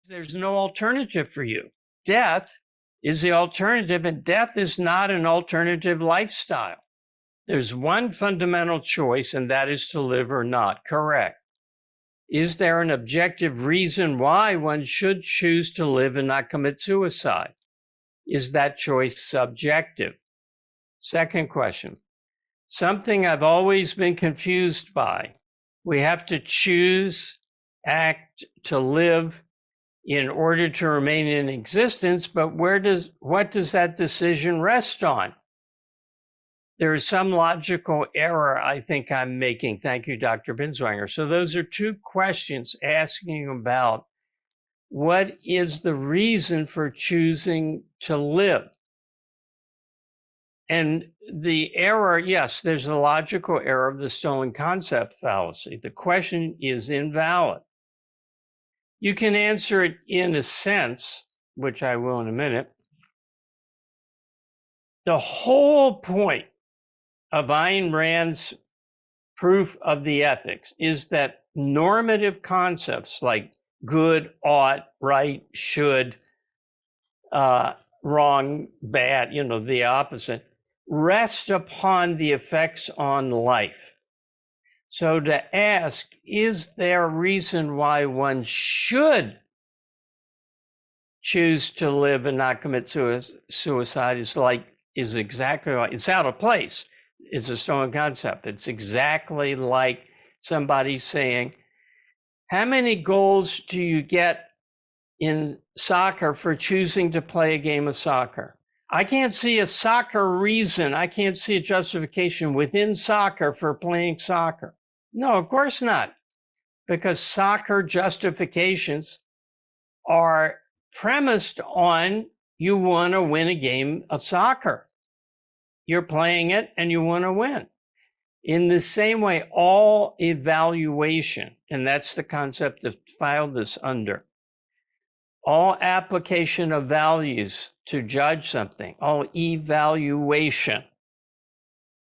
There's no alternative for you. Death is the alternative, and death is not an alternative lifestyle. There's one fundamental choice, and that is to live or not. Correct. Is there an objective reason why one should choose to live and not commit suicide? Is that choice subjective? Second question, something I've always been confused by. We have to choose, act, to live in order to remain in existence, but what does that decision rest on? There is some logical error I think I'm making. Thank you, Dr. Binswanger. So those are two questions asking about what is the reason for choosing to live? And the error, yes, there's a logical error of the stolen concept fallacy. The question is invalid. You can answer it in a sense, which I will in a minute. The whole point of Ayn Rand's proof of the ethics is that normative concepts like good, ought, right, should, wrong, bad, the opposite, rest upon the effects on life. So to ask, is there a reason why one should choose to live and not commit suicide is exactly like, it's out of place. It's a stolen concept. It's exactly like somebody saying, how many goals do you get in soccer for choosing to play a game of soccer? I can't see a soccer reason. I can't see a justification within soccer for playing soccer. No, of course not, because soccer justifications are premised on you want to win a game of soccer. You're playing it and you want to win. In the same way, all evaluation, and that's the concept of filed this under, all application of values to judge something, all evaluation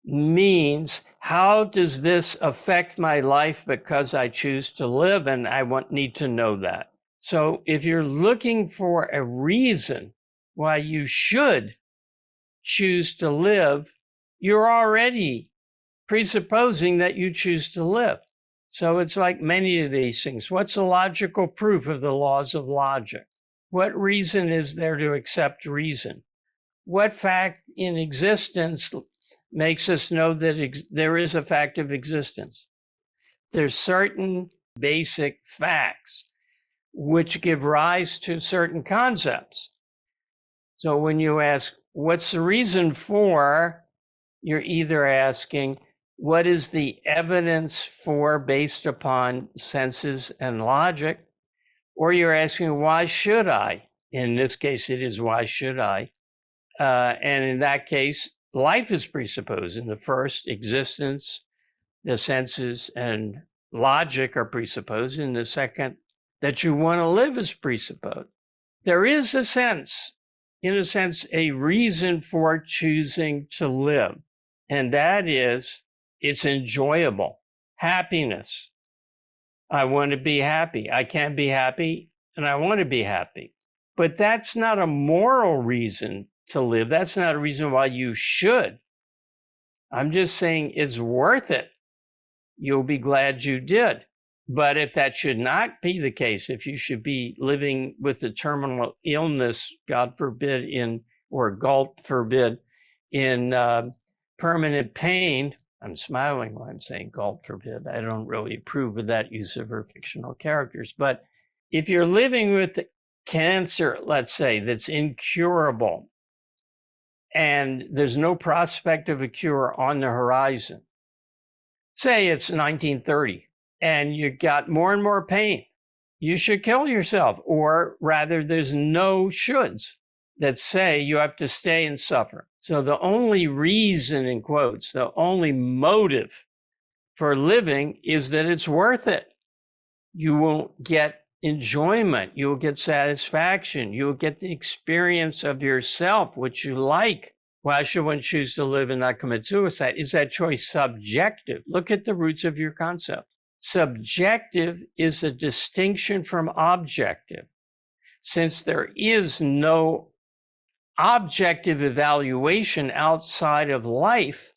means how does this affect my life because I choose to live, and I need to know that. So if you're looking for a reason why you should choose to live, you're already presupposing that you choose to live. So it's like many of these things. What's the logical proof of the laws of logic? What reason is there to accept reason? What fact in existence makes us know that there is a fact of existence? There's certain basic facts which give rise to certain concepts. So when you ask, what's the reason for, you're either asking, what is the evidence for based upon senses and logic? Or you're asking, why should I? In this case, it is, why should I? And in that case, life is presupposed. In the first, existence, the senses and logic are presupposed. In the second, that you want to live is presupposed. There is a sense, in a sense, a reason for choosing to live. And that is, it's enjoyable. Happiness. I want to be happy. I can be happy, and I want to be happy. But that's not a moral reason to live. That's not a reason why you should. I'm just saying it's worth it. You'll be glad you did. But if that should not be the case, if you should be living with a terminal illness, God forbid, or God forbid, in permanent pain, I'm smiling while I'm saying God forbid. I don't really approve of that use of our fictional characters. But if you're living with cancer, let's say, that's incurable, and there's no prospect of a cure on the horizon, say it's 1930, and you got more and more pain, you should kill yourself. Or rather, there's no shoulds that say you have to stay and suffer. So the only reason, in quotes, the only motive for living is that it's worth it. You won't get enjoyment. You will get satisfaction. You will get the experience of yourself, which you like. Why should one choose to live and not commit suicide? Is that choice subjective? Look at the roots of your concept. Subjective is a distinction from objective. since there is no objective evaluation outside of life,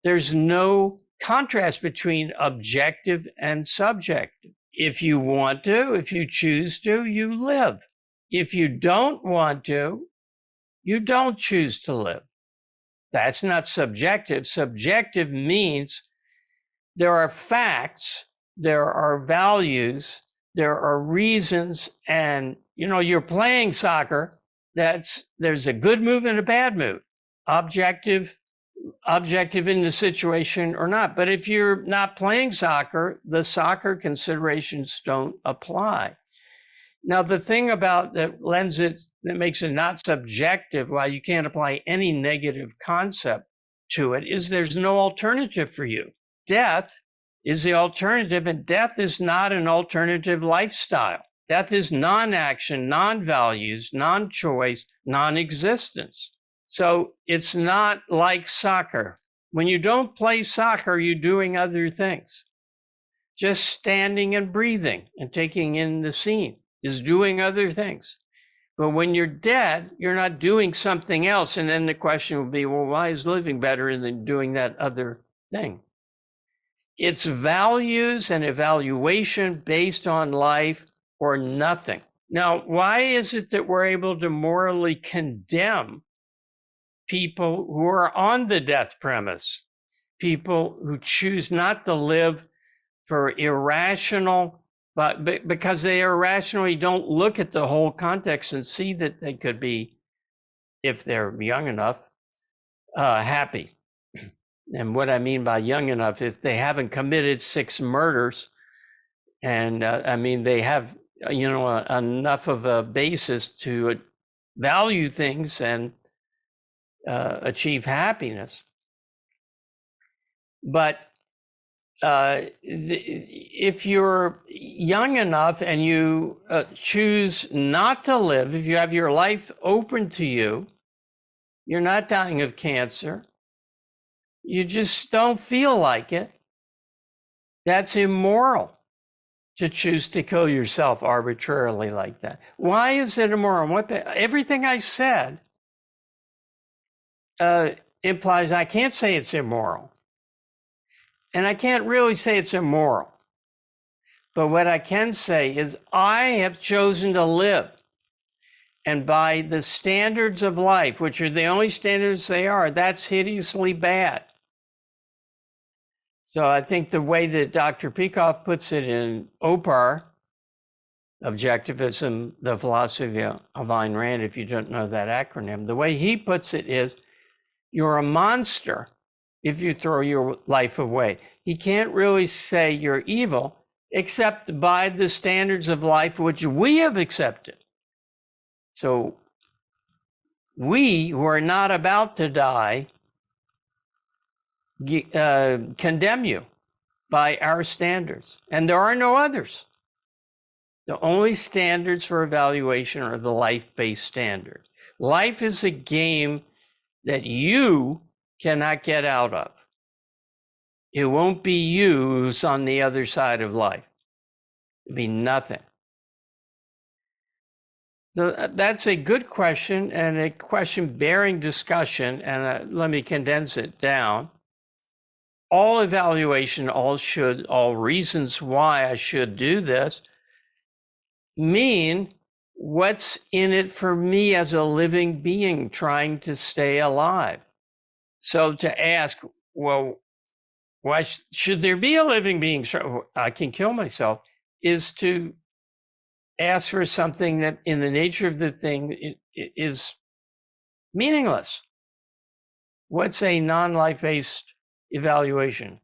there's no contrast between objective and subjective. If you want to, if you choose to, you live. If you don't want to, you don't choose to live. That's not subjective. Subjective means there are facts, there are values, there are reasons, and you're playing soccer. There's a good move and a bad move. Objective in the situation or not. But if you're not playing soccer, the soccer considerations don't apply. Now, the thing about that makes it not subjective, while you can't apply any negative concept to it, is there's no alternative for you. Death is the alternative, and death is not an alternative lifestyle. Death is non-action, non-values, non-choice, non-existence. So it's not like soccer. When you don't play soccer, you're doing other things. Just standing and breathing and taking in the scene is doing other things. But when you're dead, you're not doing something else. And then the question will be, well, why is living better than doing that other thing? It's values and evaluation based on life or nothing. Now, why is it that we're able to morally condemn people who are on the death premise, people who choose not to live for irrational, but because they irrationally don't look at the whole context and see that they could be, if they're young enough, happy. And what I mean by young enough, if they haven't committed 6 murders, and they have, enough of a basis to value things and achieve happiness. But if you're young enough and you choose not to live, if you have your life open to you, you're not dying of cancer, you just don't feel like it, that's immoral to choose to kill yourself arbitrarily like that. Why is it immoral? Everything I said implies I can't say it's immoral. And I can't really say it's immoral. But what I can say is I have chosen to live. And by the standards of life, which are the only standards they are, that's hideously bad. So I think the way that Dr. Peikoff puts it in OPAR, Objectivism, the Philosophy of Ayn Rand, if you don't know that acronym, the way he puts it is, you're a monster if you throw your life away. He can't really say you're evil, except by the standards of life which we have accepted. So we, who are not about to die, condemn you by our standards. And there are no others. The only standards for evaluation are the life-based standards. Life is a game that you cannot get out of. It won't be you who's on the other side of life. It'll be nothing. So that's a good question, and a question bearing discussion, and let me condense it down. All evaluation, all reasons why I should do this mean what's in it for me as a living being trying to stay alive. So to ask, well, why should there be a living being so I can kill myself, is to ask for something that in the nature of the thing is meaningless. What's a non-life-based evaluation?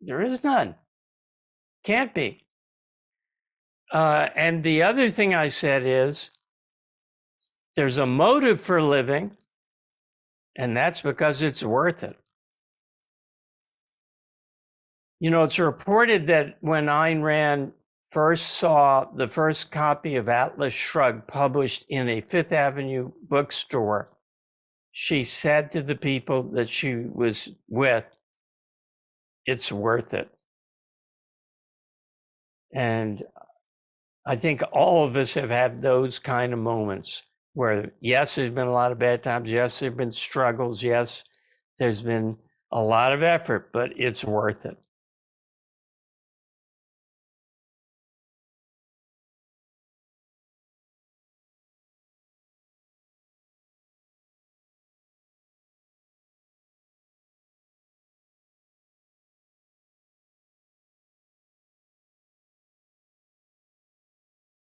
There is none. Can't be. And the other thing I said is there's a motive for living, and that's because it's worth it. It's reported that when Ayn Rand first saw the first copy of Atlas Shrugged published in a Fifth Avenue bookstore, she said to the people that she was with, "It's worth it." And I think all of us have had those kind of moments where, yes, there's been a lot of bad times. Yes, there've been struggles. Yes, there's been a lot of effort, but it's worth it.